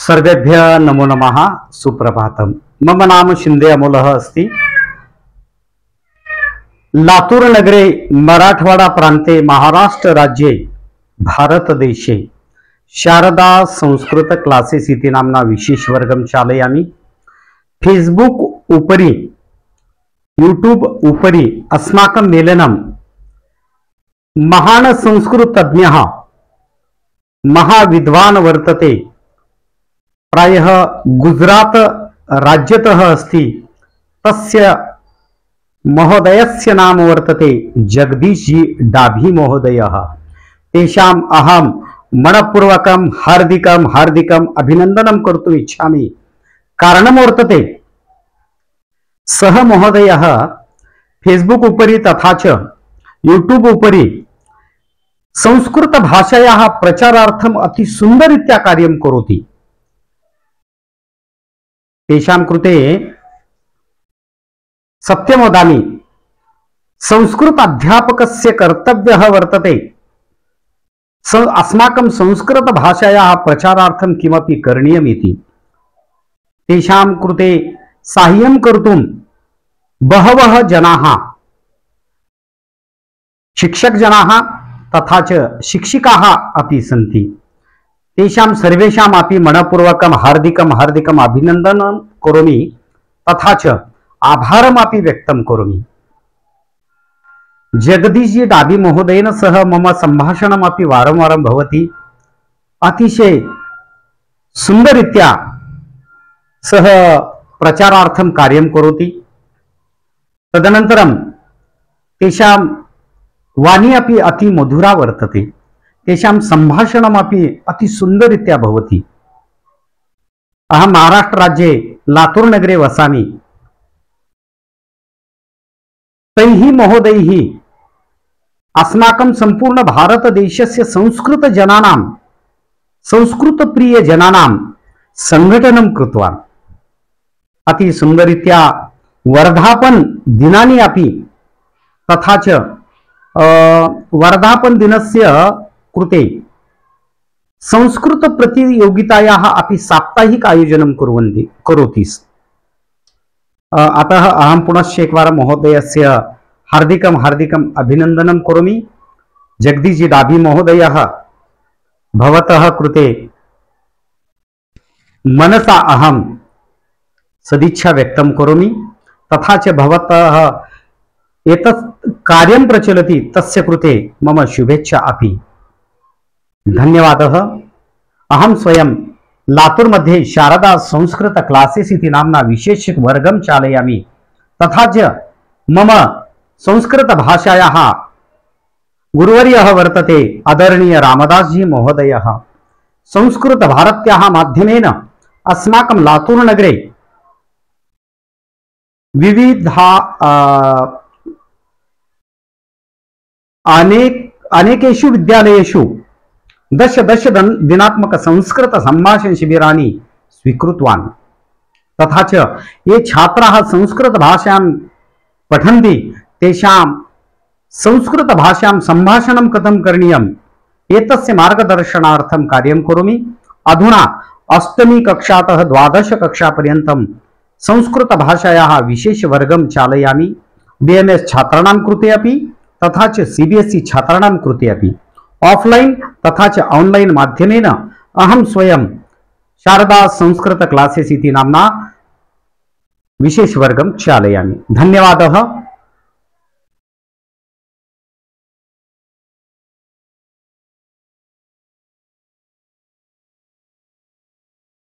सर्वेभ्य नमो नमः सुप्रभातम। मम नाम शिंदे अमोलः अस्ति। लातूर नगरे मराठवाड़ा प्रांते महाराष्ट्र राज्ये भारतदेशे शारदा संस्कृत क्लासेस इति नाम्ना विशेष वर्गं चालयामि। फेसबुक उपरि यूट्यूब उपरि अस्माकं मेलनं महान संस्कृतज्ञः महाविद्वान् वर्तते। प्रायः गुजरात राज्यतः अस्ति। तस्य महोदयस्य नाम वर्तते जगदीश जी डाभी महोदयः। तेषाम् अहं मनपूर्वकं हार्दिकं अभिनन्दनं कर्तुम् इच्छामि। कारणं वर्तते सः महोदयः फेसबुक उपरि तथा च यूट्यूब उपरि संस्कृत भाषायाः प्रचारार्थम् अति सुन्दररीत्या कार्यं करोति। तेषां कृते सत्यं वदामि, संस्कृत अध्यापकस्य कर्तव्यः वर्तते अस्माकं संस्कृत भाषायाः प्रचारार्थं किमपि करणीयमिति। तेषां कृते साहाय्यं कर्तुं बहवः जनाः, शिक्षकजनाः तथा च शिक्षिकाः अपि सन्ति। तेषां सर्वेषामपि मनपूर्वकं हार्दिकं अभिनन्दनं करोमि तथा च आभारमपि व्यक्तं करोमि। जगदीश जी डाभी महोदयेन सह मम सम्भाषणमपि वारंवारं भवति। अतिशय सुन्दररीत्या सः प्रचारार्थं कार्यं करोति। तदनन्तरं तेषां वाणी अपि अति मधुरा वर्तते। तेषां सम्भाषणमपि अति सुन्दररीत्या भवति। अहं महाराष्ट्र राज्ये लातूर नगरे वसामि। तैः महोदयैः अस्माकं संपूर्ण भारतदेशस्य संस्कृतजनानां, संस्कृतप्रियजनानां संघटनं कृतवान्। अति सुन्दररीत्या वर्धापन दिनानि अपि तथा च वर्धापन दिनस्य कृते संस्कृत प्रतियोगितायाः अपि साप्ताहिक आयोजनं करोति। अतः अहं पुनश्च एकवारं महोदयस्य हार्दिकं अभिनन्दनं करोमि। जगदीश जी डाभी महोदयः भवतः कृते मनसा अहं सदिच्छा व्यक्तं करोमि। तथा च भवतः एतत् कार्यं प्रचलति तस्य कृते मम शुभेच्छा अपि। धन्यवादः। अहं स्वयं लातूर मध्ये शारदा संस्कृत क्लासेस इति नाम्ना विशेष वर्गं चालयामि। तथा च मम संस्कृत भाषायाः गुरुवर्यः वर्तते आदरणीय रामदास जी महोदयः। संस्कृत भारत्याः माध्यमेन अस्माकं लातूर नगरे विविधा अनेकेषु विद्यालयेषु दश दिनात्मक संस्कृत संभाषण शिबिराणि स्वीकृतवान्। तथा च ये छात्राः संस्कृत भाषां पठन्ति तेषां संस्कृत भाषां संभाषणं कथं करणीयम् एतस्य मार्गदर्शनार्थं कार्यं करोमि। अधुना 8मी कक्षातः 12 कक्षापर्यन्तं संस्कृत भाषायाः विशेष वर्गं चालयामि। BMS छात्राणां कृते अपि तथा च CBSE छात्राणां कृते अपि ऑफलाइन तथा च ऑनलाइन माध्यमेन अहं स्वयं शारदा संस्कृत क्लासेस इति नाम्ना विशेष वर्गं चालयामि। धन्यवादः।